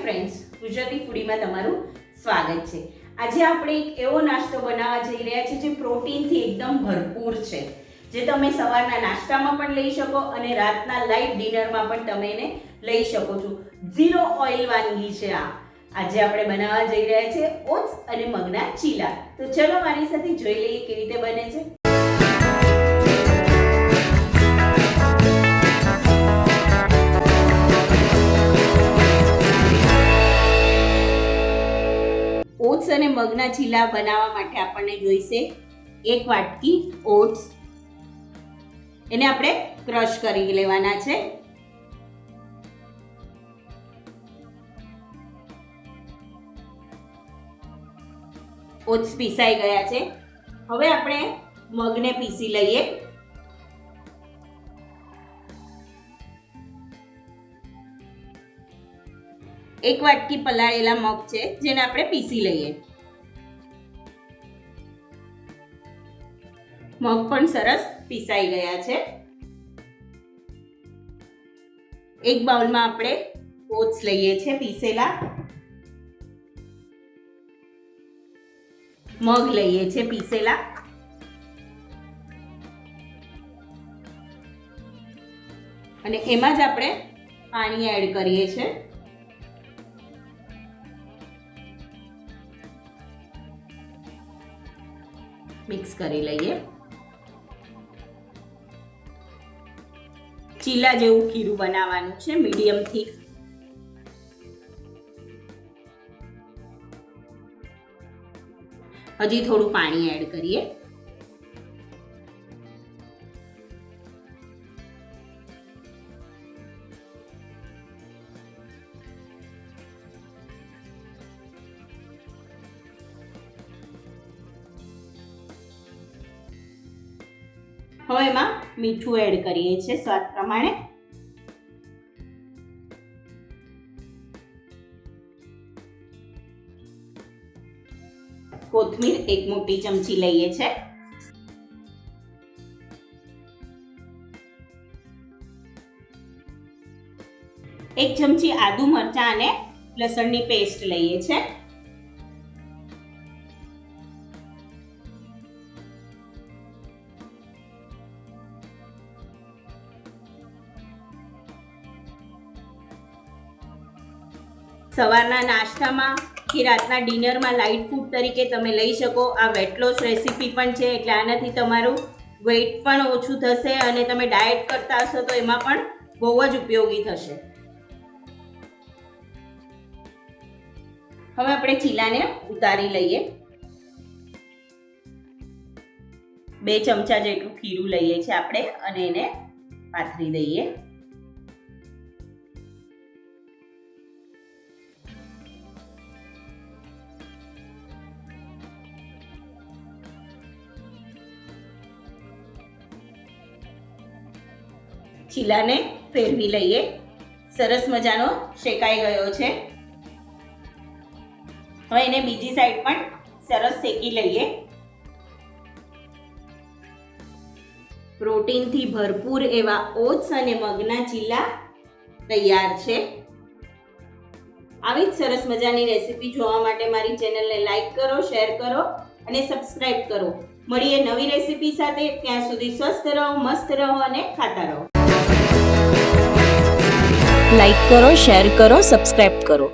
Friends, Gujarati ફૂડીમાં તમારું સ્વાગત છે। આજે આપણે એક એવો નાસ્તો બનાવવા જઈ રહ્યા છીએ જે પ્રોટીનથી એકદમ ભરપૂર છે, જે તમે સવારના નાસ્તામાં પણ લઈ શકો અને રાતના લાઇટ ડિનરમાં પણ તમે એને લઈ શકો છો। ઝીરો ઓઇલ વાનગી છે આ। આજે આપણે બનાવવા જઈ રહ્યા છીએ ઓટ્સ અને મગના ચીલા। તો ચલો મારી સાથે જોઈ લઈએ કેવી રીતે બને છે। ઓટ્સ અને મગના ચીલા બનાવવા માટે આપણને જોઈશે એક વાટકી ઓટ્સ। એને આપણે ક્રશ કરી લેવાના છે। ઓટ્સ પીસાઈ ગયા છે। હવે આપણે મગને પીસી લઈએ। એક વાટકી પલાળેલા મગ છે જેને આપણે પીસી લઈએ। મગ પણ સરસ પીસાઈ ગયા છે। એક બાઉલમાં આપણે ઓટ્સ લઈએ છીએ પીસેલા, મગ લઈએ છીએ પીસેલા, અને એમાં જ આપણે પાણી એડ કરીએ છીએ। મિક્સ કરી લઈએ। ચીલા જેવું ખીરું બનાવવાનું છે, મીડિયમ થી। હજી થોડું પાણી એડ કરીએ। હવે એમાં મીઠું એડ કરીએ છીએ સ્વાદ પ્રમાણે। કોથમીર એક મોટી ચમચી લઈએ છીએ। એક ચમચી આદુ મરચાં અને લસણની પેસ્ટ લઈએ છીએ। સવારના નાસ્તામાં કે રાતના ડિનરમાં લાઇટ ફૂડ તરીકે તમે લઈ શકો। આ વેટ લોસ રેસીપી પણ છે, એટલે આનાથી તમારું વેઇટ પણ ઓછું થશે અને તમે ડાયટ કરતા હશો તો એમાં પણ બહુ જ ઉપયોગી થશે। હવે આપણે ચીલાને ઉતારી લઈએ। 2 ચમચા જેટલું ખીરું લઈએ છીએ આપણે અને એને પાથરી દઈએ। ચીલાને ફેરવી લઈએ। સરસ મજાનો શેકાઈ ગયો છે। હવે એને બીજી સાઈડ પણ સરસ શેકી લઈએ। પ્રોટીનથી ભરપૂર એવા ઓટ્સ અને મગના ચીલા તૈયાર છે। આવી જ સરસ મજાની રેસીપી જોવા માટે મારી ચેનલને લાઈક કરો, શેર કરો અને સબસ્ક્રાઇબ કરો। મળીએ નવી રેસીપી સાથે। ત્યાં સુધી સ્વસ્થ રહો, મસ્ત રહો અને ખાતા રહો। લાઈક કરો, શેર કરો, સબસ્ક્રાઇબ કરો।